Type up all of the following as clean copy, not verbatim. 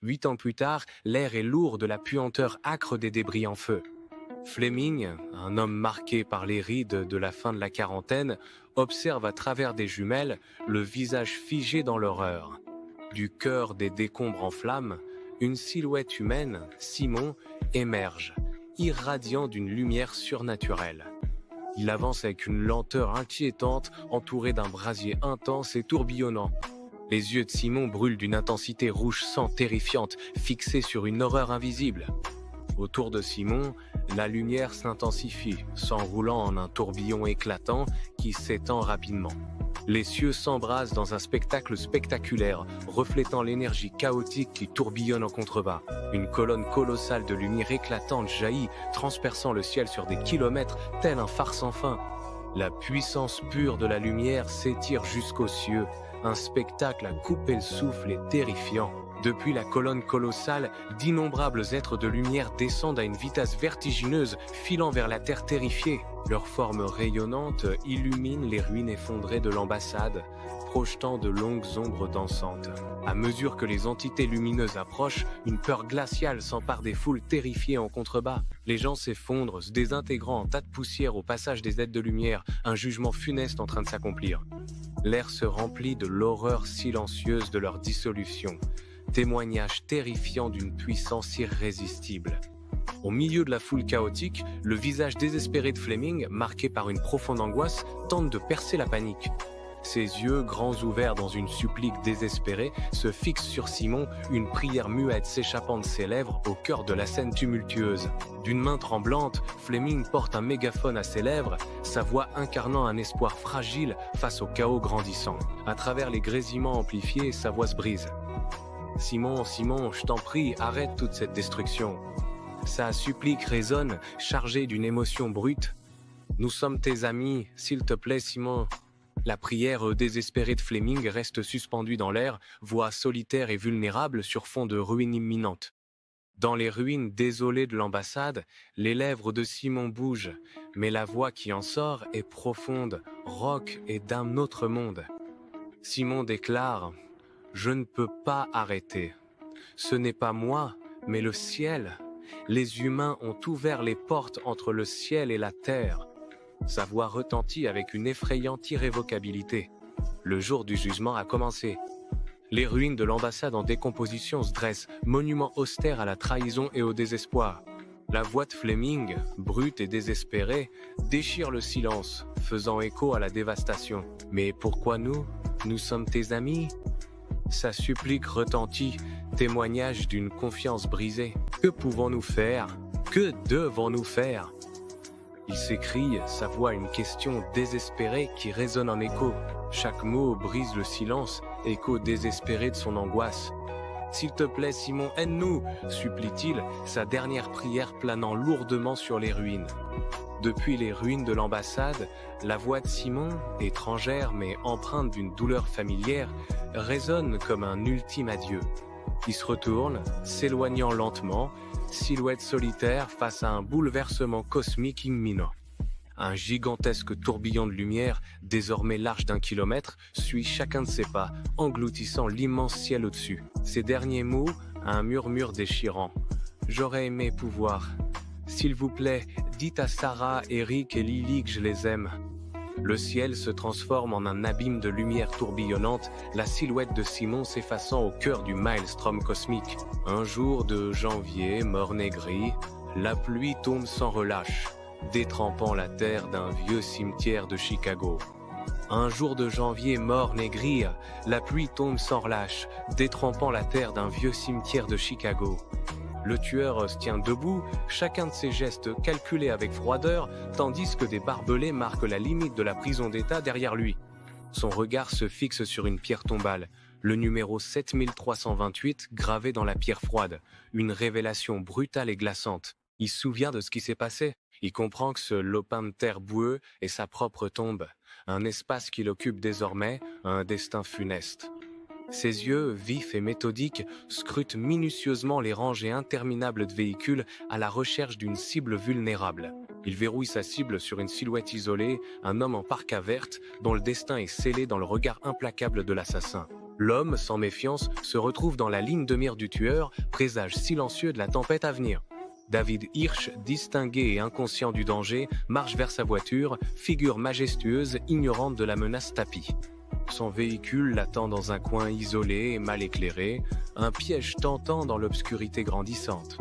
8 ans plus tard, l'air est lourd de la puanteur âcre des débris en feu. Fleming, un homme marqué par les rides de la fin de la quarantaine, observe à travers des jumelles le visage figé dans l'horreur. Du cœur des décombres en flammes, une silhouette humaine, Simon, émerge, irradiant d'une lumière surnaturelle. Il avance avec une lenteur inquiétante, entouré d'un brasier intense et tourbillonnant. Les yeux de Simon brûlent d'une intensité rouge sang terrifiante, fixés sur une horreur invisible. Autour de Simon, la lumière s'intensifie, s'enroulant en un tourbillon éclatant qui s'étend rapidement. Les cieux s'embrasent dans un spectacle spectaculaire, reflétant l'énergie chaotique qui tourbillonne en contrebas. Une colonne colossale de lumière éclatante jaillit, transperçant le ciel sur des kilomètres, tel un phare sans fin. La puissance pure de la lumière s'étire jusqu'aux cieux, un spectacle à couper le souffle et terrifiant. Depuis la colonne colossale, d'innombrables êtres de lumière descendent à une vitesse vertigineuse, filant vers la terre terrifiée. Leurs formes rayonnantes illuminent les ruines effondrées de l'ambassade, projetant de longues ombres dansantes. À mesure que les entités lumineuses approchent, une peur glaciale s'empare des foules terrifiées en contrebas. Les gens s'effondrent, se désintégrant en tas de poussière au passage des êtres de lumière, un jugement funeste en train de s'accomplir. L'air se remplit de l'horreur silencieuse de leur dissolution. Témoignage terrifiant d'une puissance irrésistible. Au milieu de la foule chaotique, le visage désespéré de Fleming, marqué par une profonde angoisse, tente de percer la panique. Ses yeux, grands ouverts dans une supplique désespérée, se fixent sur Simon, une prière muette s'échappant de ses lèvres au cœur de la scène tumultueuse. D'une main tremblante, Fleming porte un mégaphone à ses lèvres, sa voix incarnant un espoir fragile face au chaos grandissant. À travers les grésillements amplifiés, sa voix se brise. « Simon, Simon, je t'en prie, arrête toute cette destruction. » Sa supplique résonne, chargée d'une émotion brute. « Nous sommes tes amis, s'il te plaît, Simon. » La prière désespérée de Fleming reste suspendue dans l'air, voix solitaire et vulnérable sur fond de ruines imminentes. Dans les ruines désolées de l'ambassade, les lèvres de Simon bougent, mais la voix qui en sort est profonde, rauque et d'un autre monde. Simon déclare « Je ne peux pas arrêter. Ce n'est pas moi, mais le ciel. Les humains ont ouvert les portes entre le ciel et la terre. » Sa voix retentit avec une effrayante irrévocabilité. Le jour du jugement a commencé. Les ruines de l'ambassade en décomposition se dressent, monument austère à la trahison et au désespoir. La voix de Fleming, brute et désespérée, déchire le silence, faisant écho à la dévastation. « Mais pourquoi nous? Nous sommes tes amis ?» Sa supplique retentit, témoignage d'une confiance brisée. « Que pouvons-nous faire? Que devons-nous faire ?» Il s'écrie, sa voix une question désespérée qui résonne en écho. Chaque mot brise le silence, écho désespéré de son angoisse. « S'il te plaît, Simon, aide-nous » supplie-t-il, sa dernière prière planant lourdement sur les ruines. Depuis les ruines de l'ambassade, la voix de Simon, étrangère mais empreinte d'une douleur familière, résonne comme un ultime adieu. Il se retourne, s'éloignant lentement, silhouette solitaire face à un bouleversement cosmique imminent. Un gigantesque tourbillon de lumière, désormais large d'1 kilomètre, suit chacun de ses pas, engloutissant l'immense ciel au-dessus. Ses derniers mots, un murmure déchirant. « J'aurais aimé pouvoir. S'il vous plaît, dites à Sarah, Eric et Lily que je les aime. » Le ciel se transforme en un abîme de lumière tourbillonnante, la silhouette de Simon s'effaçant au cœur du maelstrom cosmique. Un jour de janvier, morne et gris, la pluie tombe sans relâche, détrempant la terre d'un vieux cimetière de Chicago. Un jour de janvier, morne et gris, la pluie tombe sans relâche, détrempant la terre d'un vieux cimetière de Chicago. Le tueur se tient debout, chacun de ses gestes calculés avec froideur, tandis que des barbelés marquent la limite de la prison d'État derrière lui. Son regard se fixe sur une pierre tombale, le numéro 7328 gravé dans la pierre froide, une révélation brutale et glaçante. Il se souvient de ce qui s'est passé. Il comprend que ce lopin de terre boueux est sa propre tombe, un espace qu'il occupe désormais, un destin funeste. Ses yeux, vifs et méthodiques, scrutent minutieusement les rangées interminables de véhicules à la recherche d'une cible vulnérable. Il verrouille sa cible sur une silhouette isolée, un homme en parka verte, dont le destin est scellé dans le regard implacable de l'assassin. L'homme, sans méfiance, se retrouve dans la ligne de mire du tueur, présage silencieux de la tempête à venir. David Hirsch, distingué et inconscient du danger, marche vers sa voiture, figure majestueuse, ignorante de la menace tapie. Son véhicule l'attend dans un coin isolé et mal éclairé, un piège tentant dans l'obscurité grandissante.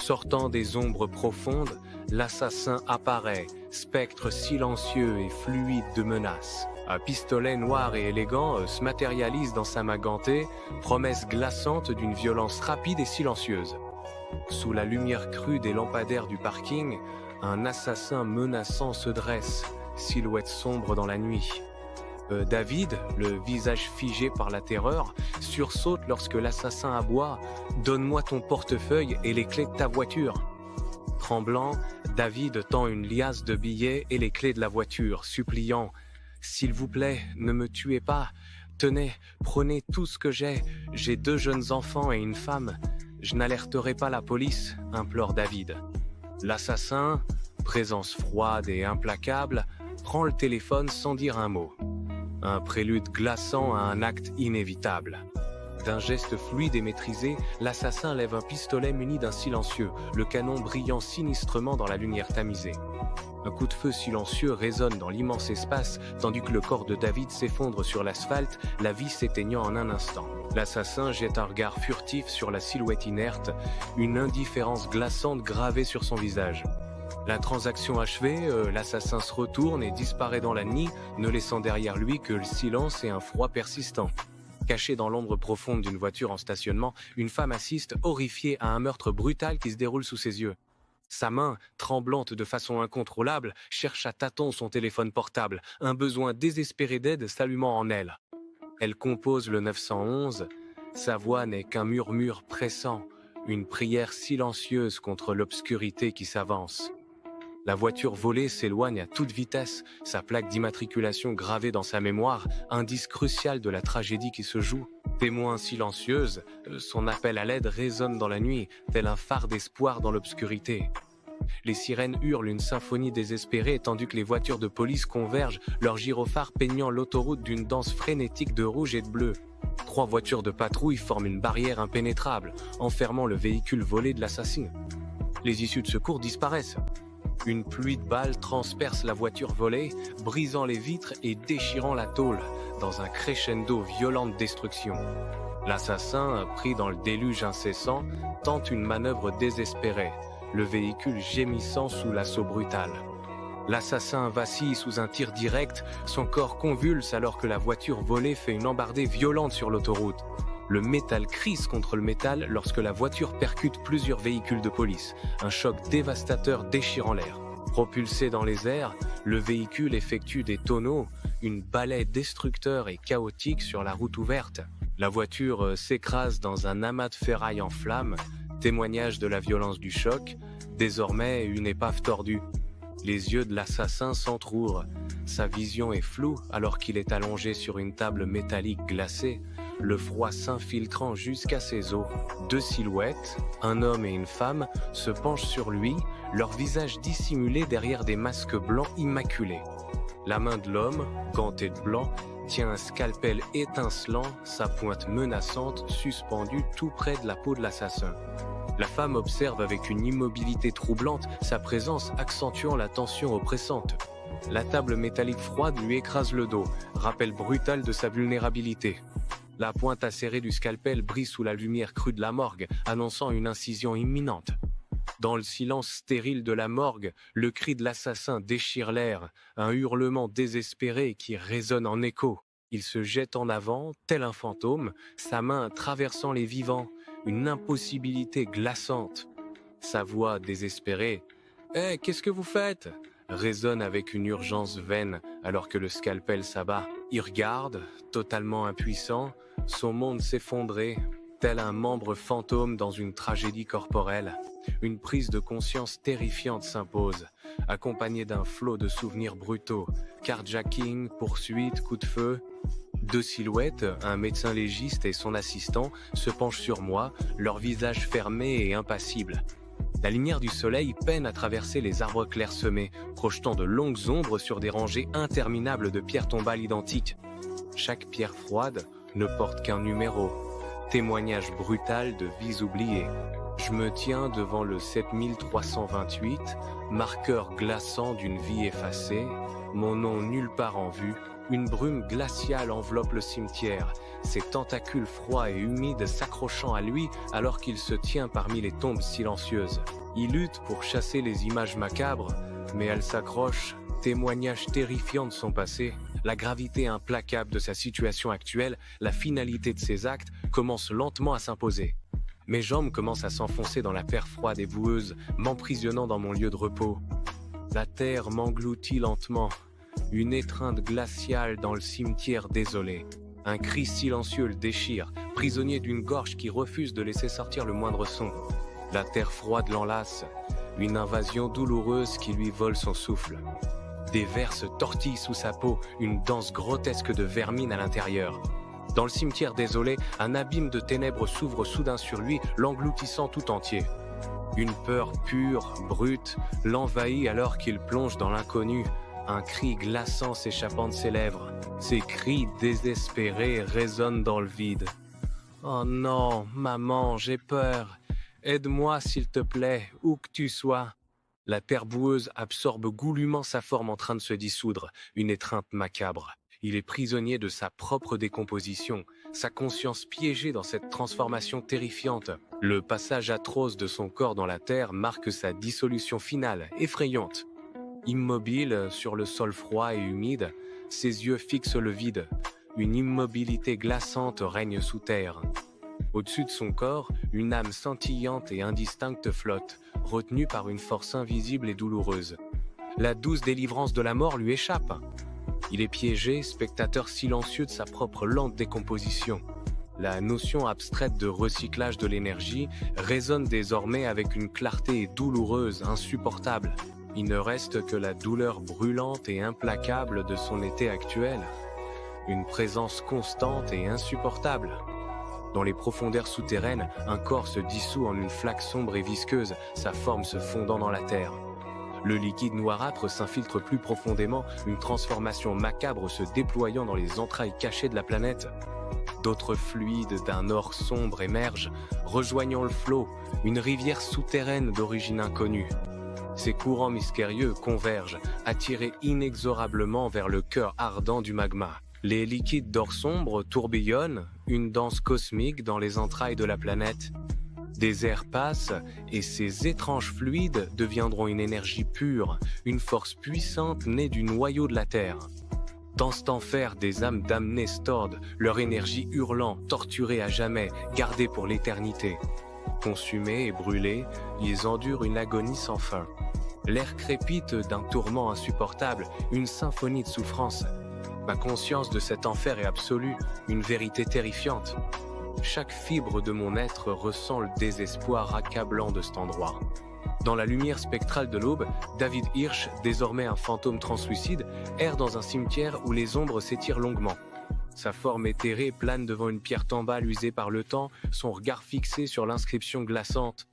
Sortant des ombres profondes, l'assassin apparaît, spectre silencieux et fluide de menace. Un pistolet noir et élégant se matérialise dans sa main gantée, promesse glaçante d'une violence rapide et silencieuse. Sous la lumière crue des lampadaires du parking, un assassin menaçant se dresse, silhouette sombre dans la nuit. David, le visage figé par la terreur, sursaute lorsque l'assassin aboie « Donne-moi ton portefeuille et les clés de ta voiture ». Tremblant, David tend une liasse de billets et les clés de la voiture, suppliant « S'il vous plaît, ne me tuez pas. Tenez, prenez tout ce que j'ai 2 jeunes enfants et une femme. Je n'alerterai pas la police », implore David. L'assassin, présence froide et implacable, prend le téléphone sans dire un mot. Un prélude glaçant à un acte inévitable. D'un geste fluide et maîtrisé, l'assassin lève un pistolet muni d'un silencieux, le canon brillant sinistrement dans la lumière tamisée. Un coup de feu silencieux résonne dans l'immense espace, tandis que le corps de David s'effondre sur l'asphalte, la vie s'éteignant en un instant. L'assassin jette un regard furtif sur la silhouette inerte, une indifférence glaçante gravée sur son visage. La transaction achevée, l'assassin se retourne et disparaît dans la nuit, ne laissant derrière lui que le silence et un froid persistant. Cachée dans l'ombre profonde d'une voiture en stationnement, une femme assiste, horrifiée, à un meurtre brutal qui se déroule sous ses yeux. Sa main, tremblante de façon incontrôlable, cherche à tâtons son téléphone portable, un besoin désespéré d'aide s'allumant en elle. Elle compose le 911, sa voix n'est qu'un murmure pressant, une prière silencieuse contre l'obscurité qui s'avance. La voiture volée s'éloigne à toute vitesse, sa plaque d'immatriculation gravée dans sa mémoire, indice crucial de la tragédie qui se joue. Témoin silencieuse, son appel à l'aide résonne dans la nuit, tel un phare d'espoir dans l'obscurité. Les sirènes hurlent une symphonie désespérée tandis que les voitures de police convergent, leurs gyrophares peignant l'autoroute d'une danse frénétique de rouge et de bleu. 3 voitures de patrouille forment une barrière impénétrable, enfermant le véhicule volé de l'assassin. Les issues de secours disparaissent. Une pluie de balles transperce la voiture volée, brisant les vitres et déchirant la tôle, dans un crescendo violent de destruction. L'assassin, pris dans le déluge incessant, tente une manœuvre désespérée, le véhicule gémissant sous l'assaut brutal. L'assassin vacille sous un tir direct, son corps convulse alors que la voiture volée fait une embardée violente sur l'autoroute. Le métal crisse contre le métal lorsque la voiture percute plusieurs véhicules de police, un choc dévastateur déchirant l'air. Propulsé dans les airs, le véhicule effectue des tonneaux, une balai destructeur et chaotique sur la route ouverte. La voiture s'écrase dans un amas de ferraille en flammes, témoignage de la violence du choc, désormais une épave tordue. Les yeux de l'assassin s'entrouvent, sa vision est floue alors qu'il est allongé sur une table métallique glacée, le froid s'infiltrant jusqu'à ses os. 2 silhouettes, un homme et une femme, se penchent sur lui, leur visage dissimulé derrière des masques blancs immaculés. La main de l'homme, gantée de blanc, tient un scalpel étincelant, sa pointe menaçante suspendue tout près de la peau de l'assassin. La femme observe avec une immobilité troublante, sa présence accentuant la tension oppressante. La table métallique froide lui écrase le dos, rappel brutal de sa vulnérabilité. La pointe acérée du scalpel brille sous la lumière crue de la morgue, annonçant une incision imminente. Dans le silence stérile de la morgue, le cri de l'assassin déchire l'air, un hurlement désespéré qui résonne en écho. Il se jette en avant, tel un fantôme, sa main traversant les vivants, une impossibilité glaçante. Sa voix désespérée « Hé, qu'est-ce que vous faites ?» résonne avec une urgence vaine alors que le scalpel s'abat. Il regarde, totalement impuissant, son monde s'effondrer, tel un membre fantôme dans une tragédie corporelle. Une prise de conscience terrifiante s'impose, accompagnée d'un flot de souvenirs brutaux, carjacking, poursuite, coup de feu. 2 silhouettes, un médecin légiste et son assistant, se penchent sur moi, leurs visages fermés et impassibles. La lumière du soleil peine à traverser les arbres clairsemés, projetant de longues ombres sur des rangées interminables de pierres tombales identiques. Chaque pierre froide, ne porte qu'un numéro. Témoignage brutal de vies oubliées. Je me tiens devant le 7328, marqueur glaçant d'une vie effacée, mon nom nulle part en vue, une brume glaciale enveloppe le cimetière, ses tentacules froids et humides s'accrochant à lui alors qu'il se tient parmi les tombes silencieuses. Il lutte pour chasser les images macabres, mais elles s'accrochent, témoignage terrifiant de son passé. La gravité implacable de sa situation actuelle, la finalité de ses actes, commence lentement à s'imposer. Mes jambes commencent à s'enfoncer dans la terre froide et boueuse, m'emprisonnant dans mon lieu de repos. La terre m'engloutit lentement, une étreinte glaciale dans le cimetière désolé. Un cri silencieux le déchire, prisonnier d'une gorge qui refuse de laisser sortir le moindre son. La terre froide l'enlace, une invasion douloureuse qui lui vole son souffle. Des vers se tortillent sous sa peau, une danse grotesque de vermine à l'intérieur. Dans le cimetière désolé, un abîme de ténèbres s'ouvre soudain sur lui, l'engloutissant tout entier. Une peur pure, brute, l'envahit alors qu'il plonge dans l'inconnu, un cri glaçant s'échappant de ses lèvres. Ces cris désespérés résonnent dans le vide. « Oh non, maman, j'ai peur. Aide-moi s'il te plaît, où que tu sois. » La terre boueuse absorbe goulûment sa forme en train de se dissoudre, une étreinte macabre. Il est prisonnier de sa propre décomposition, sa conscience piégée dans cette transformation terrifiante. Le passage atroce de son corps dans la terre marque sa dissolution finale, effrayante. Immobile sur le sol froid et humide, ses yeux fixent le vide. Une immobilité glaçante règne sous terre. Au-dessus de son corps, une âme scintillante et indistincte flotte, retenue par une force invisible et douloureuse. La douce délivrance de la mort lui échappe. Il est piégé, spectateur silencieux de sa propre lente décomposition. La notion abstraite de recyclage de l'énergie résonne désormais avec une clarté douloureuse, insupportable. Il ne reste que la douleur brûlante et implacable de son été actuel. Une présence constante et insupportable. Dans les profondeurs souterraines, un corps se dissout en une flaque sombre et visqueuse, sa forme se fondant dans la terre. Le liquide noirâtre s'infiltre plus profondément, une transformation macabre se déployant dans les entrailles cachées de la planète. D'autres fluides d'un or sombre émergent, rejoignant le flot, une rivière souterraine d'origine inconnue. Ces courants mystérieux convergent, attirés inexorablement vers le cœur ardent du magma. Les liquides d'or sombre tourbillonnent, une danse cosmique dans les entrailles de la planète. Des ères passent et ces étranges fluides deviendront une énergie pure, une force puissante née du noyau de la Terre. Dans cet enfer, des âmes damnées se tordent, leur énergie hurlant, torturée à jamais, gardée pour l'éternité. Consumés et brûlés, ils endurent une agonie sans fin. L'air crépite d'un tourment insupportable, une symphonie de souffrance. Ma conscience de cet enfer est absolue, une vérité terrifiante. Chaque fibre de mon être ressent le désespoir accablant de cet endroit. Dans la lumière spectrale de l'aube, David Hirsch, désormais un fantôme translucide, erre dans un cimetière où les ombres s'étirent longuement. Sa forme éthérée plane devant une pierre tombale usée par le temps, son regard fixé sur l'inscription glaçante.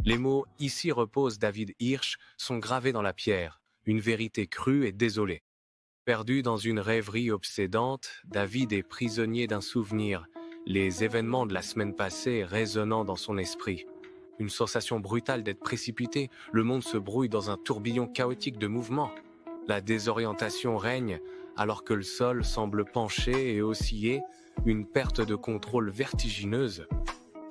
Les mots « Ici repose David Hirsch » sont gravés dans la pierre, une vérité crue et désolée. Perdu dans une rêverie obsédante, David est prisonnier d'un souvenir, les événements de la semaine passée résonnant dans son esprit. Une sensation brutale d'être précipité, le monde se brouille dans un tourbillon chaotique de mouvements. La désorientation règne, alors que le sol semble pencher et osciller, une perte de contrôle vertigineuse.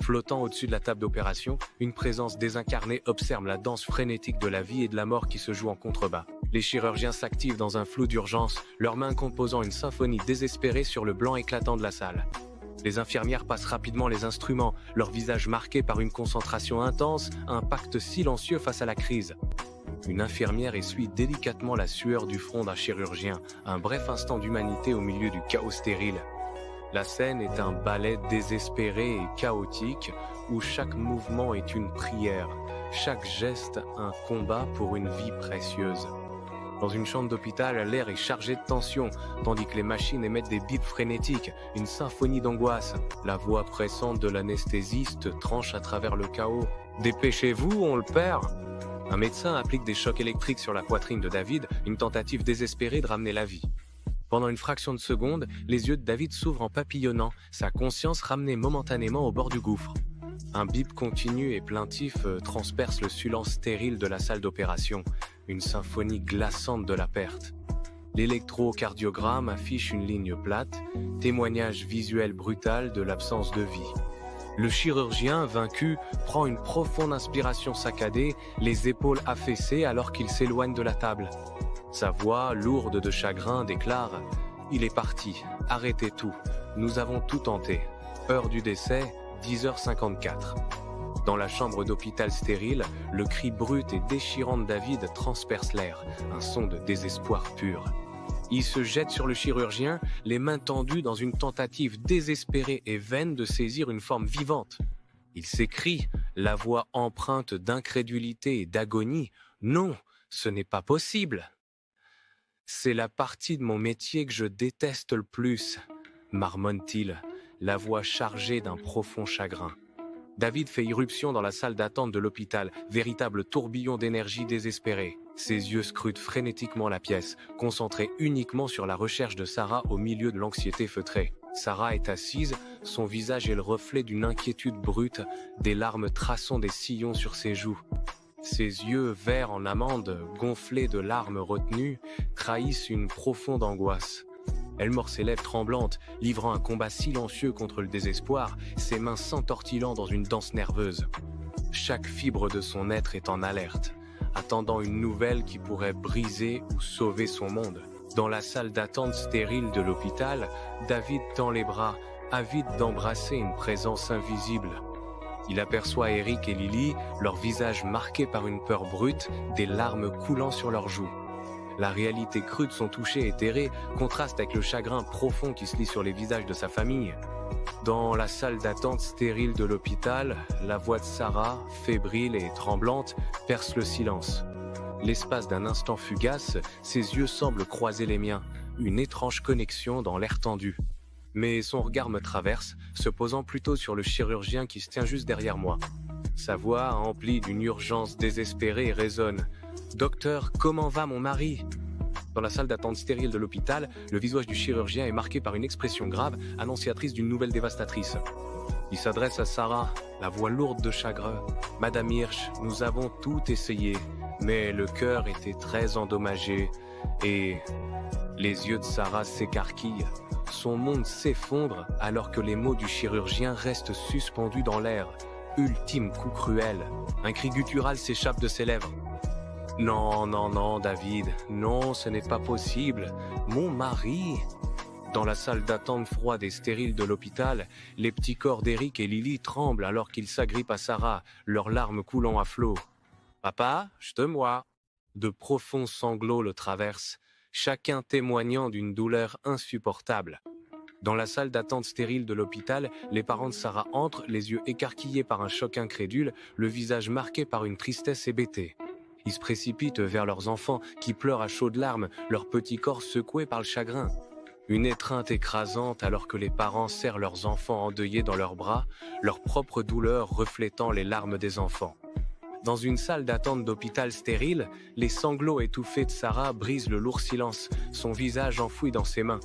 Flottant au-dessus de la table d'opération, une présence désincarnée observe la danse frénétique de la vie et de la mort qui se joue en contrebas. Les chirurgiens s'activent dans un flou d'urgence, leurs mains composant une symphonie désespérée sur le blanc éclatant de la salle. Les infirmières passent rapidement les instruments, leur visage marqué par une concentration intense, un pacte silencieux face à la crise. Une infirmière essuie délicatement la sueur du front d'un chirurgien, un bref instant d'humanité au milieu du chaos stérile. La scène est un ballet désespéré et chaotique où chaque mouvement est une prière, chaque geste un combat pour une vie précieuse. Dans une chambre d'hôpital, l'air est chargé de tension, tandis que les machines émettent des bips frénétiques, une symphonie d'angoisse. La voix pressante de l'anesthésiste tranche à travers le chaos. « Dépêchez-vous, on le perd !» Un médecin applique des chocs électriques sur la poitrine de David, une tentative désespérée de ramener la vie. Pendant une fraction de seconde, les yeux de David s'ouvrent en papillonnant, sa conscience ramenée momentanément au bord du gouffre. Un bip continu et plaintif transperce le silence stérile de la salle d'opération, une symphonie glaçante de la perte. L'électrocardiogramme affiche une ligne plate, témoignage visuel brutal de l'absence de vie. Le chirurgien, vaincu, prend une profonde inspiration saccadée, les épaules affaissées alors qu'il s'éloigne de la table. Sa voix, lourde de chagrin, déclare « Il est parti, arrêtez tout, nous avons tout tenté. Heure du décès, 10h54. » Dans la chambre d'hôpital stérile, le cri brut et déchirant de David transperce l'air, un son de désespoir pur. Il se jette sur le chirurgien, les mains tendues dans une tentative désespérée et vaine de saisir une forme vivante. Il s'écrie, la voix empreinte d'incrédulité et d'agonie « Non, ce n'est pas possible !» « C'est la partie de mon métier que je déteste le plus », marmonne-t-il, la voix chargée d'un profond chagrin. David fait irruption dans la salle d'attente de l'hôpital, véritable tourbillon d'énergie désespérée. Ses yeux scrutent frénétiquement la pièce, concentrés uniquement sur la recherche de Sarah au milieu de l'anxiété feutrée. Sarah est assise, son visage est le reflet d'une inquiétude brute, des larmes traçant des sillons sur ses joues. Ses yeux verts en amande, gonflés de larmes retenues, trahissent une profonde angoisse. Elle mord ses lèvres tremblantes, livrant un combat silencieux contre le désespoir, ses mains s'entortillant dans une danse nerveuse. Chaque fibre de son être est en alerte, attendant une nouvelle qui pourrait briser ou sauver son monde. Dans la salle d'attente stérile de l'hôpital, David tend les bras, avide d'embrasser une présence invisible. Il aperçoit Eric et Lily, leur visage marqué par une peur brute, des larmes coulant sur leurs joues. La réalité crue de son toucher éthéré contraste avec le chagrin profond qui se lit sur les visages de sa famille. Dans la salle d'attente stérile de l'hôpital, la voix de Sarah, fébrile et tremblante, perce le silence. L'espace d'un instant fugace, ses yeux semblent croiser les miens, une étrange connexion dans l'air tendu. Mais son regard me traverse, se posant plutôt sur le chirurgien qui se tient juste derrière moi. Sa voix, emplie d'une urgence désespérée, résonne. « Docteur, comment va mon mari ?» Dans la salle d'attente stérile de l'hôpital, le visage du chirurgien est marqué par une expression grave, annonciatrice d'une nouvelle dévastatrice. Il s'adresse à Sarah, la voix lourde de chagrin. « Madame Hirsch, nous avons tout essayé, mais le cœur était très endommagé et... » Les yeux de Sarah s'écarquillent. Son monde s'effondre alors que les mots du chirurgien restent suspendus dans l'air. Ultime coup cruel. Un cri guttural s'échappe de ses lèvres. « Non, non, non, David, non, ce n'est pas possible. Mon mari !» Dans la salle d'attente froide et stérile de l'hôpital, les petits corps d'Eric et Lily tremblent alors qu'ils s'agrippent à Sarah, leurs larmes coulant à flots. « Papa, je te moi !» De profonds sanglots le traversent, chacun témoignant d'une douleur insupportable. Dans la salle d'attente stérile de l'hôpital, les parents de Sarah entrent, les yeux écarquillés par un choc incrédule, le visage marqué par une tristesse hébétée. Ils se précipitent vers leurs enfants qui pleurent à chaudes larmes, leurs petits corps secoués par le chagrin. Une étreinte écrasante alors que les parents serrent leurs enfants endeuillés dans leurs bras, leur propre douleur reflétant les larmes des enfants. Dans une salle d'attente d'hôpital stérile, les sanglots étouffés de Sarah brisent le lourd silence, son visage enfoui dans ses mains.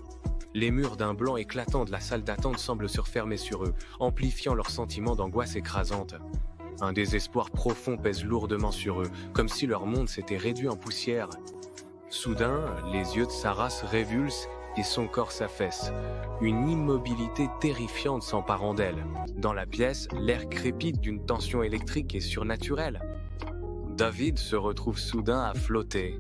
Les murs d'un blanc éclatant de la salle d'attente semblent se refermer sur eux, amplifiant leur sentiment d'angoisse écrasante. Un désespoir profond pèse lourdement sur eux, comme si leur monde s'était réduit en poussière. Soudain, les yeux de Sarah se révulsent et son corps s'affaisse. Une immobilité terrifiante s'emparant d'elle. Dans la pièce, l'air crépite d'une tension électrique et surnaturelle. David se retrouve soudain à flotter.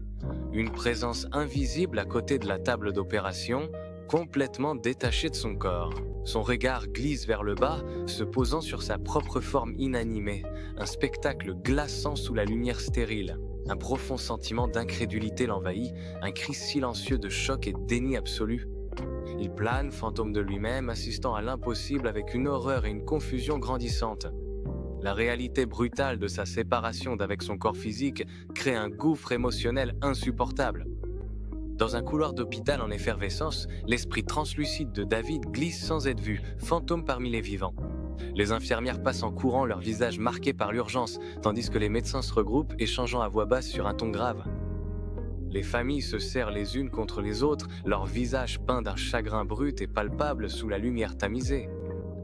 Une présence invisible à côté de la table d'opération, complètement détachée de son corps. Son regard glisse vers le bas, se posant sur sa propre forme inanimée. Un spectacle glaçant sous la lumière stérile. Un profond sentiment d'incrédulité l'envahit, un cri silencieux de choc et de déni absolu. Il plane, fantôme de lui-même, assistant à l'impossible avec une horreur et une confusion grandissantes. La réalité brutale de sa séparation d'avec son corps physique crée un gouffre émotionnel insupportable. Dans un couloir d'hôpital en effervescence, l'esprit translucide de David glisse sans être vu, fantôme parmi les vivants. Les infirmières passent en courant, leur visage marqué par l'urgence, tandis que les médecins se regroupent, échangeant à voix basse sur un ton grave. Les familles se serrent les unes contre les autres, leurs visages peints d'un chagrin brut et palpable sous la lumière tamisée.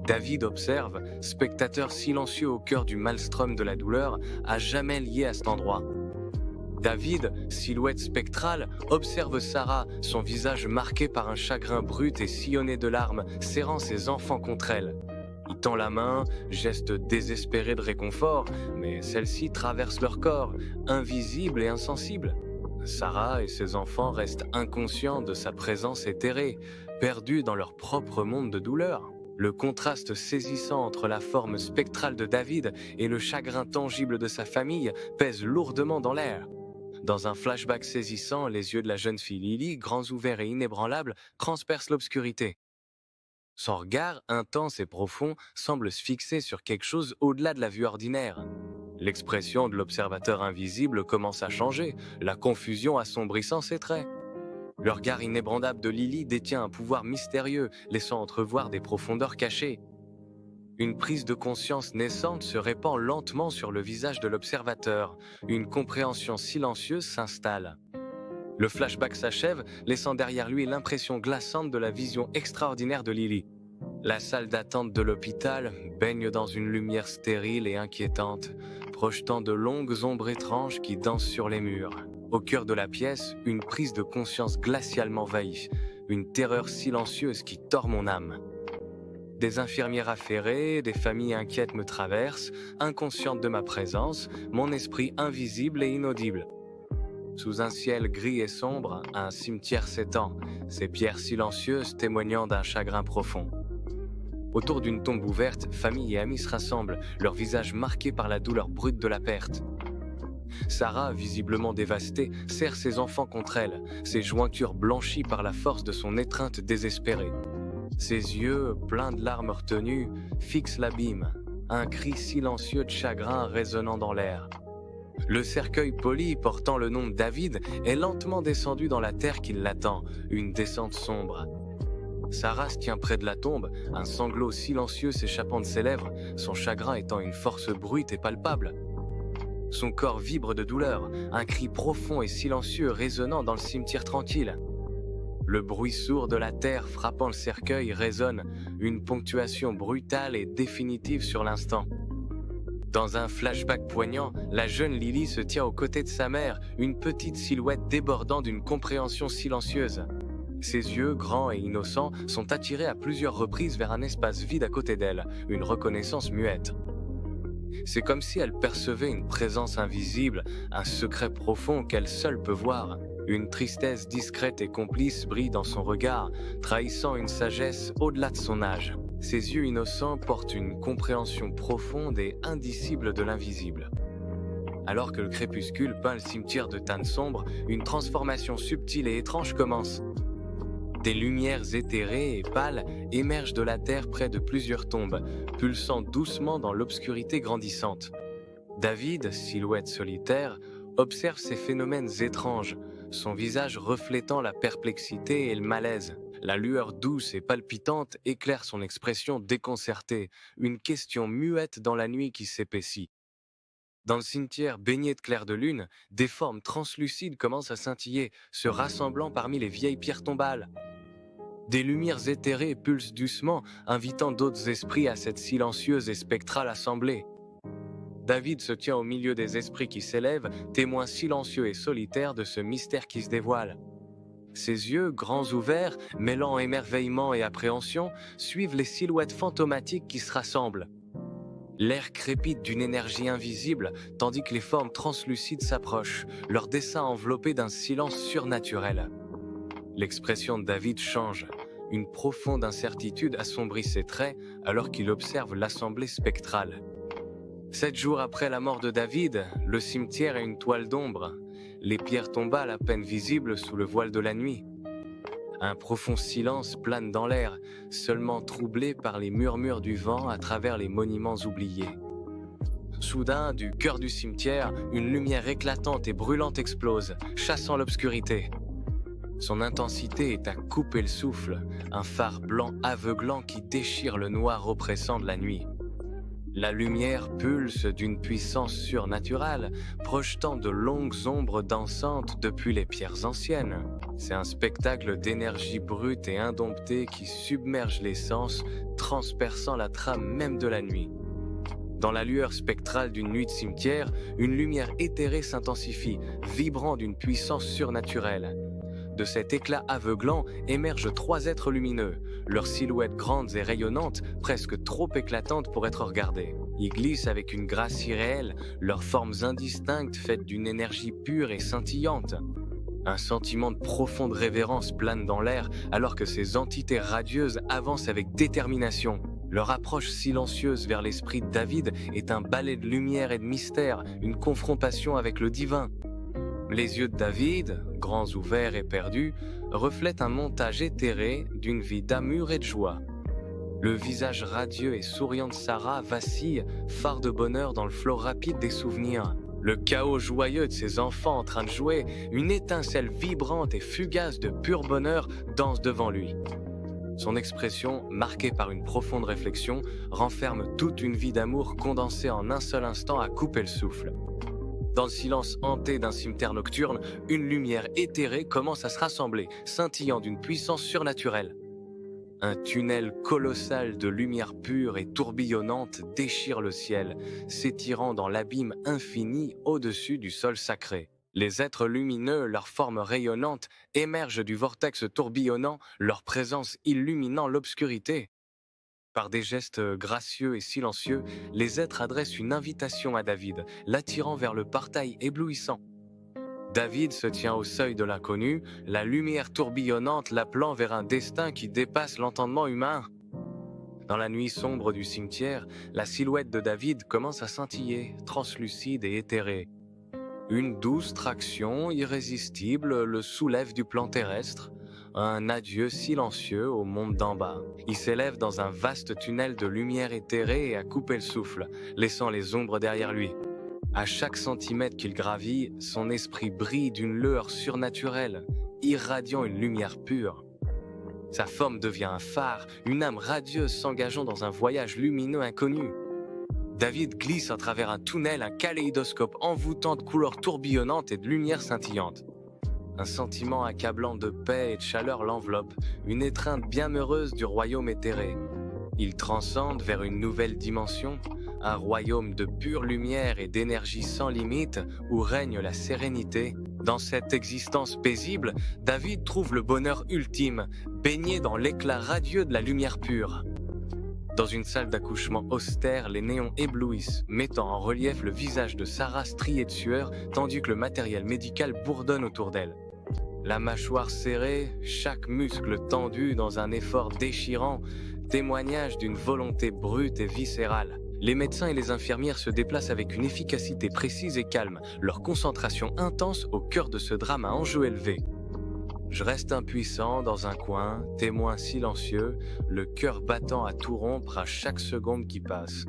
David observe, spectateur silencieux au cœur du maelstrom de la douleur, à jamais lié à cet endroit. David, silhouette spectrale, observe Sarah, son visage marqué par un chagrin brut et sillonné de larmes, serrant ses enfants contre elle. Il tend la main, geste désespéré de réconfort, mais celle-ci traverse leur corps, invisible et insensible. Sarah et ses enfants restent inconscients de sa présence éthérée, perdus dans leur propre monde de douleur. Le contraste saisissant entre la forme spectrale de David et le chagrin tangible de sa famille pèse lourdement dans l'air. Dans un flashback saisissant, les yeux de la jeune fille Lily, grands ouverts et inébranlables, transpercent l'obscurité. Son regard, intense et profond, semble se fixer sur quelque chose au-delà de la vue ordinaire. L'expression de l'observateur invisible commence à changer, la confusion assombrissant ses traits. Le regard inébranlable de Lily détient un pouvoir mystérieux, laissant entrevoir des profondeurs cachées. Une prise de conscience naissante se répand lentement sur le visage de l'observateur. Une compréhension silencieuse s'installe. Le flashback s'achève, laissant derrière lui l'impression glaçante de la vision extraordinaire de Lily. La salle d'attente de l'hôpital baigne dans une lumière stérile et inquiétante, projetant de longues ombres étranges qui dansent sur les murs. Au cœur de la pièce, une prise de conscience glacialement m'envahit, une terreur silencieuse qui tord mon âme. Des infirmières affairées, des familles inquiètes me traversent, inconscientes de ma présence, mon esprit invisible et inaudible. Sous un ciel gris et sombre, un cimetière s'étend, ses pierres silencieuses témoignant d'un chagrin profond. Autour d'une tombe ouverte, famille et amis se rassemblent, leurs visages marqués par la douleur brute de la perte. Sarah, visiblement dévastée, serre ses enfants contre elle, ses jointures blanchies par la force de son étreinte désespérée. Ses yeux, pleins de larmes retenues, fixent l'abîme, un cri silencieux de chagrin résonnant dans l'air. Le cercueil poli portant le nom de David est lentement descendu dans la terre qui l'attend, une descente sombre. Sarah se tient près de la tombe, un sanglot silencieux s'échappant de ses lèvres, son chagrin étant une force brute et palpable. Son corps vibre de douleur, un cri profond et silencieux résonnant dans le cimetière tranquille. Le bruit sourd de la terre frappant le cercueil résonne, une ponctuation brutale et définitive sur l'instant. Dans un flashback poignant, la jeune Lily se tient aux côtés de sa mère, une petite silhouette débordant d'une compréhension silencieuse. Ses yeux, grands et innocents, sont attirés à plusieurs reprises vers un espace vide à côté d'elle, une reconnaissance muette. C'est comme si elle percevait une présence invisible, un secret profond qu'elle seule peut voir. Une tristesse discrète et complice brille dans son regard, trahissant une sagesse au-delà de son âge. Ses yeux innocents portent une compréhension profonde et indicible de l'invisible. Alors que le crépuscule peint le cimetière de teintes sombres, une transformation subtile et étrange commence. Des lumières éthérées et pâles émergent de la terre près de plusieurs tombes, pulsant doucement dans l'obscurité grandissante. David, silhouette solitaire, observe ces phénomènes étranges, son visage reflétant la perplexité et le malaise. La lueur douce et palpitante éclaire son expression déconcertée, une question muette dans la nuit qui s'épaissit. Dans le cimetière baigné de clair de lune, des formes translucides commencent à scintiller, se rassemblant parmi les vieilles pierres tombales. Des lumières éthérées pulsent doucement, invitant d'autres esprits à cette silencieuse et spectrale assemblée. David se tient au milieu des esprits qui s'élèvent, témoin silencieux et solitaire de ce mystère qui se dévoile. Ses yeux, grands ouverts, mêlant émerveillement et appréhension, suivent les silhouettes fantomatiques qui se rassemblent. L'air crépite d'une énergie invisible, tandis que les formes translucides s'approchent, leur dessin enveloppé d'un silence surnaturel. L'expression de David change. Une profonde incertitude assombrit ses traits alors qu'il observe l'assemblée spectrale. 7 jours après la mort de David, le cimetière est une toile d'ombre. Les pierres tombales à peine visibles sous le voile de la nuit. Un profond silence plane dans l'air, seulement troublé par les murmures du vent à travers les monuments oubliés. Soudain, du cœur du cimetière, une lumière éclatante et brûlante explose, chassant l'obscurité. Son intensité est à couper le souffle, un phare blanc aveuglant qui déchire le noir oppressant de la nuit. La lumière pulse d'une puissance surnaturelle, projetant de longues ombres dansantes depuis les pierres anciennes. C'est un spectacle d'énergie brute et indomptée qui submerge les sens, transperçant la trame même de la nuit. Dans la lueur spectrale d'une nuit de cimetière, une lumière éthérée s'intensifie, vibrant d'une puissance surnaturelle. De cet éclat aveuglant émergent trois êtres lumineux, leurs silhouettes grandes et rayonnantes, presque trop éclatantes pour être regardées. Ils glissent avec une grâce irréelle, leurs formes indistinctes faites d'une énergie pure et scintillante. Un sentiment de profonde révérence plane dans l'air alors que ces entités radieuses avancent avec détermination. Leur approche silencieuse vers l'esprit de David est un ballet de lumière et de mystère, une confrontation avec le divin. Les yeux de David, grands ouverts et perdus, reflètent un montage éthéré d'une vie d'amour et de joie. Le visage radieux et souriant de Sarah vacille, phare de bonheur dans le flot rapide des souvenirs. Le chaos joyeux de ses enfants en train de jouer, une étincelle vibrante et fugace de pur bonheur danse devant lui. Son expression, marquée par une profonde réflexion, renferme toute une vie d'amour condensée en un seul instant à couper le souffle. Dans le silence hanté d'un cimetière nocturne, une lumière éthérée commence à se rassembler, scintillant d'une puissance surnaturelle. Un tunnel colossal de lumière pure et tourbillonnante déchire le ciel, s'étirant dans l'abîme infini au-dessus du sol sacré. Les êtres lumineux, leurs formes rayonnantes, émergent du vortex tourbillonnant, leur présence illuminant l'obscurité. Par des gestes gracieux et silencieux, les êtres adressent une invitation à David, l'attirant vers le portail éblouissant. David se tient au seuil de l'inconnu, la lumière tourbillonnante l'appelant vers un destin qui dépasse l'entendement humain. Dans la nuit sombre du cimetière, la silhouette de David commence à scintiller, translucide et éthérée. Une douce traction irrésistible le soulève du plan terrestre, un adieu silencieux au monde d'en bas. Il s'élève dans un vaste tunnel de lumière éthérée et a coupé le souffle, laissant les ombres derrière lui. À chaque centimètre qu'il gravit, son esprit brille d'une lueur surnaturelle, irradiant une lumière pure. Sa forme devient un phare, une âme radieuse s'engageant dans un voyage lumineux inconnu. David glisse à travers un tunnel, un kaléidoscope envoûtant de couleurs tourbillonnantes et de lumière scintillante. Un sentiment accablant de paix et de chaleur l'enveloppe, une étreinte bienheureuse du royaume éthéré. Il transcende vers une nouvelle dimension, un royaume de pure lumière et d'énergie sans limite où règne la sérénité. Dans cette existence paisible, David trouve le bonheur ultime, baigné dans l'éclat radieux de la lumière pure. Dans une salle d'accouchement austère, les néons éblouissent, mettant en relief le visage de Sarah strié de sueur, tandis que le matériel médical bourdonne autour d'elle. La mâchoire serrée, chaque muscle tendu dans un effort déchirant, témoignage d'une volonté brute et viscérale. Les médecins et les infirmières se déplacent avec une efficacité précise et calme, leur concentration intense au cœur de ce drame à enjeu élevé. Je reste impuissant dans un coin, témoin silencieux, le cœur battant à tout rompre à chaque seconde qui passe.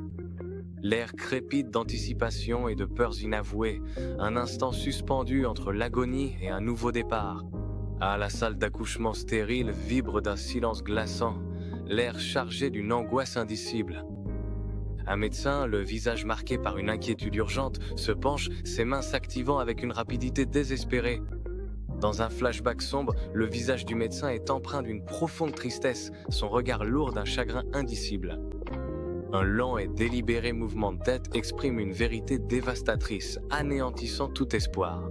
L'air crépite d'anticipation et de peurs inavouées, un instant suspendu entre l'agonie et un nouveau départ. Ah, la salle d'accouchement stérile vibre d'un silence glaçant, l'air chargé d'une angoisse indicible. Un médecin, le visage marqué par une inquiétude urgente, se penche, ses mains s'activant avec une rapidité désespérée. Dans un flashback sombre, le visage du médecin est empreint d'une profonde tristesse, son regard lourd d'un chagrin indicible. Un lent et délibéré mouvement de tête exprime une vérité dévastatrice, anéantissant tout espoir.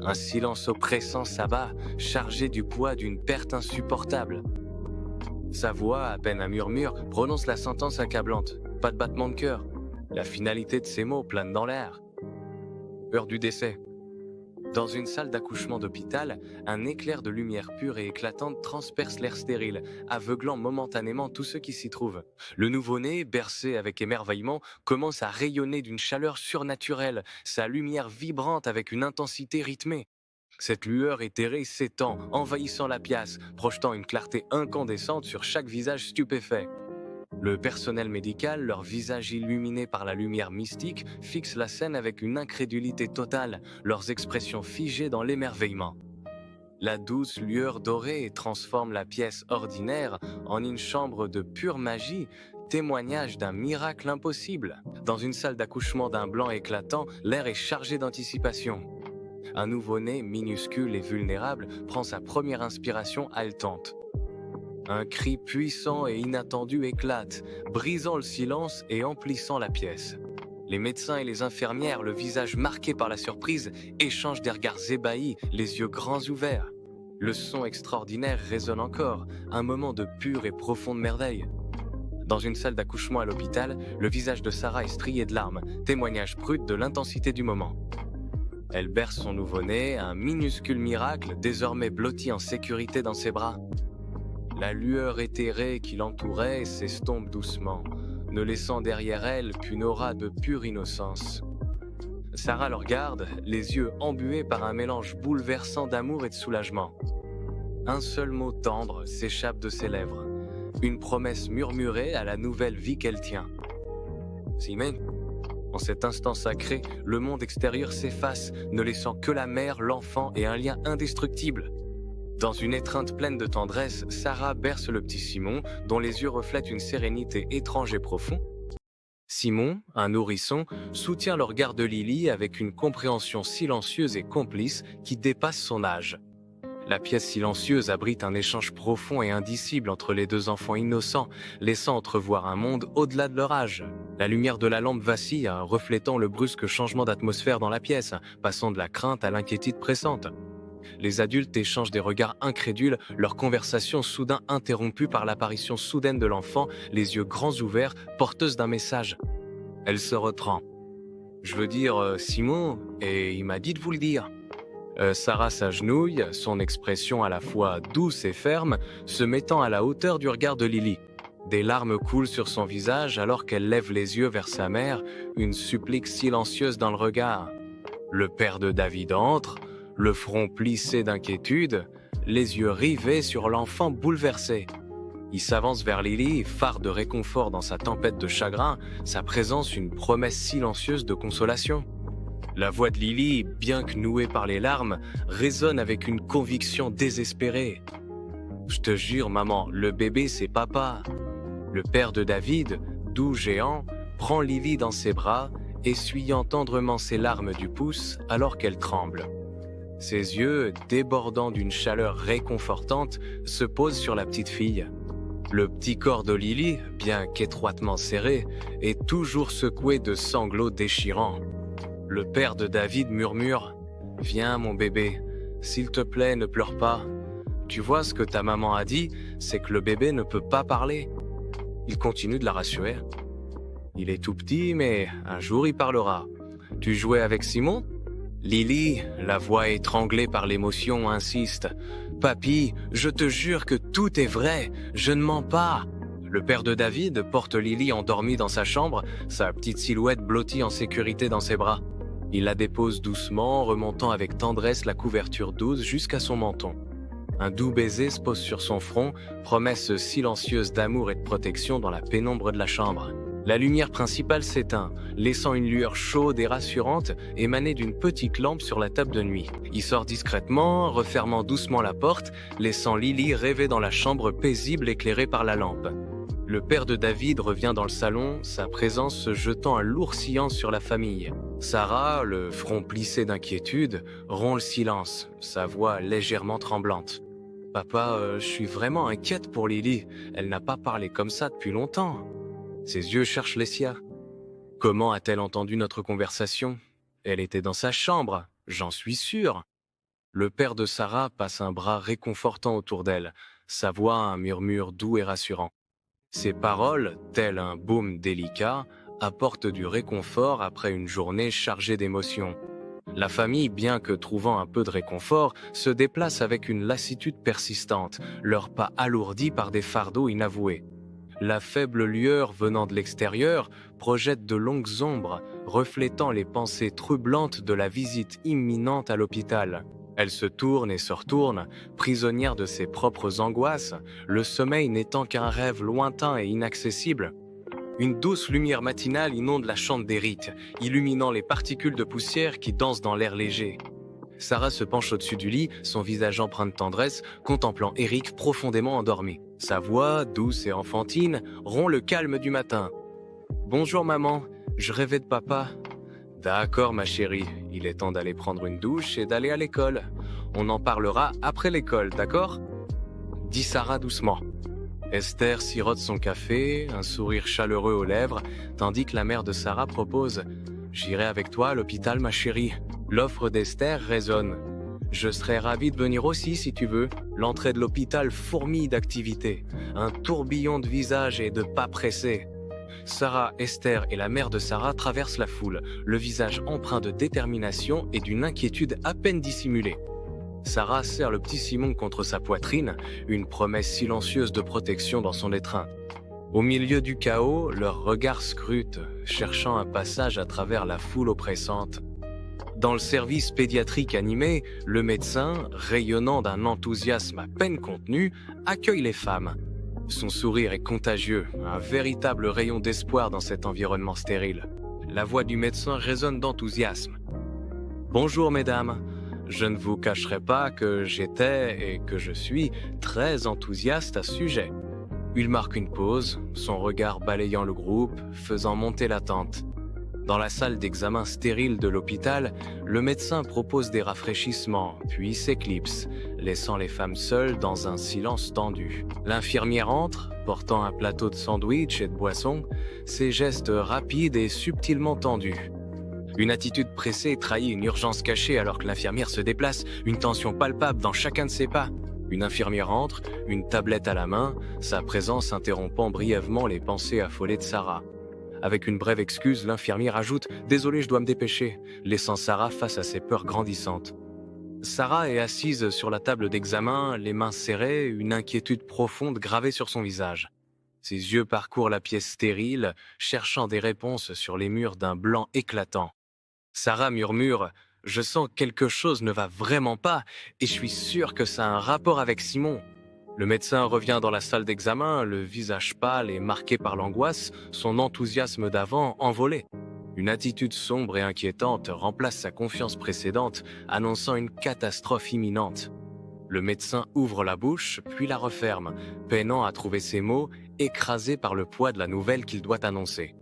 Un silence oppressant s'abat, chargé du poids d'une perte insupportable. Sa voix, à peine un murmure, prononce la sentence accablante. Pas de battement de cœur. La finalité de ces mots plane dans l'air. Heure du décès. Dans une salle d'accouchement d'hôpital, un éclair de lumière pure et éclatante transperce l'air stérile, aveuglant momentanément tous ceux qui s'y trouvent. Le nouveau-né, bercé avec émerveillement, commence à rayonner d'une chaleur surnaturelle, sa lumière vibrante avec une intensité rythmée. Cette lueur éthérée s'étend, envahissant la pièce, projetant une clarté incandescente sur chaque visage stupéfait. Le personnel médical, leur visage illuminé par la lumière mystique, fixe la scène avec une incrédulité totale, leurs expressions figées dans l'émerveillement. La douce lueur dorée transforme la pièce ordinaire en une chambre de pure magie, témoignage d'un miracle impossible. Dans une salle d'accouchement d'un blanc éclatant, l'air est chargé d'anticipation. Un nouveau-né, minuscule et vulnérable, prend sa première inspiration haletante. Un cri puissant et inattendu éclate, brisant le silence et emplissant la pièce. Les médecins et les infirmières, le visage marqué par la surprise, échangent des regards ébahis, les yeux grands ouverts. Le son extraordinaire résonne encore, un moment de pure et profonde merveille. Dans une salle d'accouchement à l'hôpital, le visage de Sarah est strié de larmes, témoignage brut de l'intensité du moment. Elle berce son nouveau-né, un minuscule miracle, désormais blotti en sécurité dans ses bras. La lueur éthérée qui l'entourait s'estompe doucement, ne laissant derrière elle qu'une aura de pure innocence. Sarah le regarde, les yeux embués par un mélange bouleversant d'amour et de soulagement. Un seul mot tendre s'échappe de ses lèvres, une promesse murmurée à la nouvelle vie qu'elle tient. Simon, en cet instant sacré, le monde extérieur s'efface, ne laissant que la mère, l'enfant et un lien indestructible. Dans une étreinte pleine de tendresse, Sarah berce le petit Simon, dont les yeux reflètent une sérénité étrange et profonde. Simon, un nourrisson, soutient le regard de Lily avec une compréhension silencieuse et complice qui dépasse son âge. La pièce silencieuse abrite un échange profond et indicible entre les deux enfants innocents, laissant entrevoir un monde au-delà de leur âge. La lumière de la lampe vacille, reflétant le brusque changement d'atmosphère dans la pièce, passant de la crainte à l'inquiétude pressante. Les adultes échangent des regards incrédules, leur conversation soudain interrompue par l'apparition soudaine de l'enfant, les yeux grands ouverts, porteuse d'un message. Elle se retrempe. « Je veux dire, Simon, et il m'a dit de vous le dire. » Sarah s'agenouille, son expression à la fois douce et ferme, se mettant à la hauteur du regard de Lily. Des larmes coulent sur son visage alors qu'elle lève les yeux vers sa mère, une supplique silencieuse dans le regard. Le père de David entre, le front plissé d'inquiétude, les yeux rivés sur l'enfant bouleversé. Il s'avance vers Lily, phare de réconfort dans sa tempête de chagrin, sa présence une promesse silencieuse de consolation. La voix de Lily, bien que nouée par les larmes, résonne avec une conviction désespérée. « Je te jure, maman, le bébé c'est papa. » Le père de David, doux géant, prend Lily dans ses bras, essuyant tendrement ses larmes du pouce alors qu'elle tremble. Ses yeux, débordant d'une chaleur réconfortante, se posent sur la petite fille. Le petit corps de Lily, bien qu'étroitement serré, est toujours secoué de sanglots déchirants. Le père de David murmure « Viens mon bébé, s'il te plaît ne pleure pas. Tu vois ce que ta maman a dit, c'est que le bébé ne peut pas parler. » Il continue de la rassurer. « Il est tout petit mais un jour il parlera. Tu jouais avec Simon ?» Lily, la voix étranglée par l'émotion, insiste. « Papy, je te jure que tout est vrai, je ne mens pas. » Le père de David porte Lily endormie dans sa chambre, sa petite silhouette blottie en sécurité dans ses bras. Il la dépose doucement, remontant avec tendresse la couverture douce jusqu'à son menton. Un doux baiser se pose sur son front, promesse silencieuse d'amour et de protection dans la pénombre de la chambre. La lumière principale s'éteint, laissant une lueur chaude et rassurante émaner d'une petite lampe sur la table de nuit. Il sort discrètement, refermant doucement la porte, laissant Lily rêver dans la chambre paisible éclairée par la lampe. Le père de David revient dans le salon, sa présence se jetant un lourd silence sur la famille. Sarah, le front plissé d'inquiétude, rompt le silence, sa voix légèrement tremblante. « Papa, je suis vraiment inquiète pour Lily, elle n'a pas parlé comme ça depuis longtemps. » Ses yeux cherchent les siens. Comment a-t-elle entendu notre conversation? Elle était dans sa chambre, j'en suis sûr. Le père de Sarah passe un bras réconfortant autour d'elle, sa voix un murmure doux et rassurant. Ses paroles, tel un baume délicat, apportent du réconfort après une journée chargée d'émotions. La famille, bien que trouvant un peu de réconfort, se déplace avec une lassitude persistante, leurs pas alourdis par des fardeaux inavoués. La faible lueur venant de l'extérieur projette de longues ombres, reflétant les pensées troublantes de la visite imminente à l'hôpital. Elle se tourne et se retourne, prisonnière de ses propres angoisses, le sommeil n'étant qu'un rêve lointain et inaccessible. Une douce lumière matinale inonde la chambre d'Eric, illuminant les particules de poussière qui dansent dans l'air léger. Sarah se penche au-dessus du lit, son visage empreint de tendresse, contemplant Eric profondément endormi. Sa voix, douce et enfantine, rompt le calme du matin. « Bonjour maman, je rêvais de papa. »« D'accord ma chérie, il est temps d'aller prendre une douche et d'aller à l'école. On en parlera après l'école, d'accord ?» dit Sarah doucement. Esther sirote son café, un sourire chaleureux aux lèvres, tandis que la mère de Sarah propose « J'irai avec toi à l'hôpital ma chérie. » L'offre d'Esther résonne. « Je serais ravi de venir aussi si tu veux. » L'entrée de l'hôpital fourmille d'activité, un tourbillon de visages et de pas pressés. Sarah, Esther et la mère de Sarah traversent la foule, le visage empreint de détermination et d'une inquiétude à peine dissimulée. Sarah serre le petit Simon contre sa poitrine, une promesse silencieuse de protection dans son étreinte. Au milieu du chaos, leurs regards scrutent, cherchant un passage à travers la foule oppressante. Dans le service pédiatrique animé, le médecin, rayonnant d'un enthousiasme à peine contenu, accueille les femmes. Son sourire est contagieux, un véritable rayon d'espoir dans cet environnement stérile. La voix du médecin résonne d'enthousiasme. « Bonjour mesdames, je ne vous cacherai pas que j'étais et que je suis très enthousiaste à ce sujet. » Il marque une pause, son regard balayant le groupe, faisant monter l'attente. Dans la salle d'examen stérile de l'hôpital, le médecin propose des rafraîchissements, puis s'éclipse, laissant les femmes seules dans un silence tendu. L'infirmière entre, portant un plateau de sandwich et de boissons, ses gestes rapides et subtilement tendus. Une attitude pressée trahit une urgence cachée alors que l'infirmière se déplace, une tension palpable dans chacun de ses pas. Une infirmière entre, une tablette à la main, sa présence interrompant brièvement les pensées affolées de Sarah. Avec une brève excuse, l'infirmière ajoute « Désolé, je dois me dépêcher », laissant Sarah face à ses peurs grandissantes. Sarah est assise sur la table d'examen, les mains serrées, une inquiétude profonde gravée sur son visage. Ses yeux parcourent la pièce stérile, cherchant des réponses sur les murs d'un blanc éclatant. Sarah murmure « Je sens que quelque chose ne va vraiment pas et je suis sûre que ça a un rapport avec Simon. » Le médecin revient dans la salle d'examen, le visage pâle et marqué par l'angoisse, son enthousiasme d'avant envolé. Une attitude sombre et inquiétante remplace sa confiance précédente, annonçant une catastrophe imminente. Le médecin ouvre la bouche, puis la referme, peinant à trouver ses mots, écrasé par le poids de la nouvelle qu'il doit annoncer.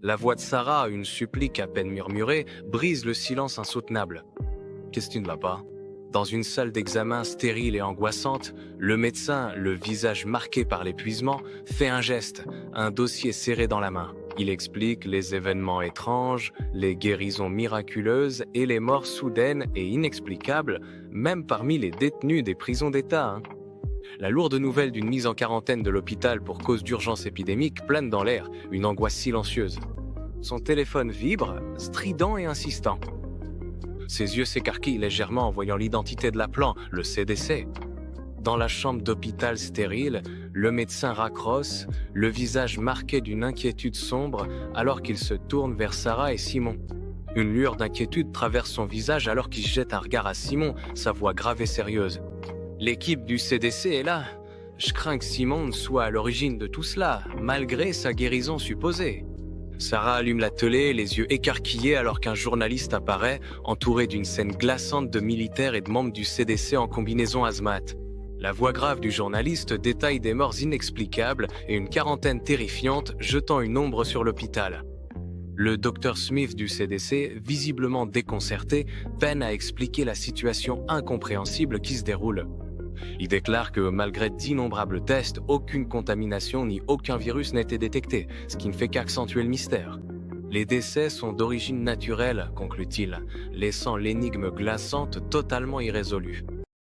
La voix de Sarah, une supplique à peine murmurée, brise le silence insoutenable. « Qu'est-ce qui ne va pas ?» Dans une salle d'examen stérile et angoissante, le médecin, le visage marqué par l'épuisement, fait un geste, un dossier serré dans la main. Il explique les événements étranges, les guérisons miraculeuses et les morts soudaines et inexplicables, même parmi les détenus des prisons d'État. La lourde nouvelle d'une mise en quarantaine de l'hôpital pour cause d'urgence épidémique plane dans l'air, une angoisse silencieuse. Son téléphone vibre, strident et insistant. Ses yeux s'écarquillent légèrement en voyant l'identité de l'appelant, le CDC. Dans la chambre d'hôpital stérile, le médecin raccroche, le visage marqué d'une inquiétude sombre alors qu'il se tourne vers Sarah et Simon. Une lueur d'inquiétude traverse son visage alors qu'il jette un regard à Simon, sa voix grave et sérieuse. « L'équipe du CDC est là. Je crains que Simon soit à l'origine de tout cela, malgré sa guérison supposée. » Sarah allume la télé, les yeux écarquillés alors qu'un journaliste apparaît, entouré d'une scène glaçante de militaires et de membres du CDC en combinaison hazmat. La voix grave du journaliste détaille des morts inexplicables et une quarantaine terrifiante jetant une ombre sur l'hôpital. Le docteur Smith du CDC, visiblement déconcerté, peine à expliquer la situation incompréhensible qui se déroule. Il déclare que malgré d'innombrables tests, aucune contamination ni aucun virus n'a été détecté, ce qui ne fait qu'accentuer le mystère. Les décès sont d'origine naturelle, conclut-il, laissant l'énigme glaçante totalement irrésolue.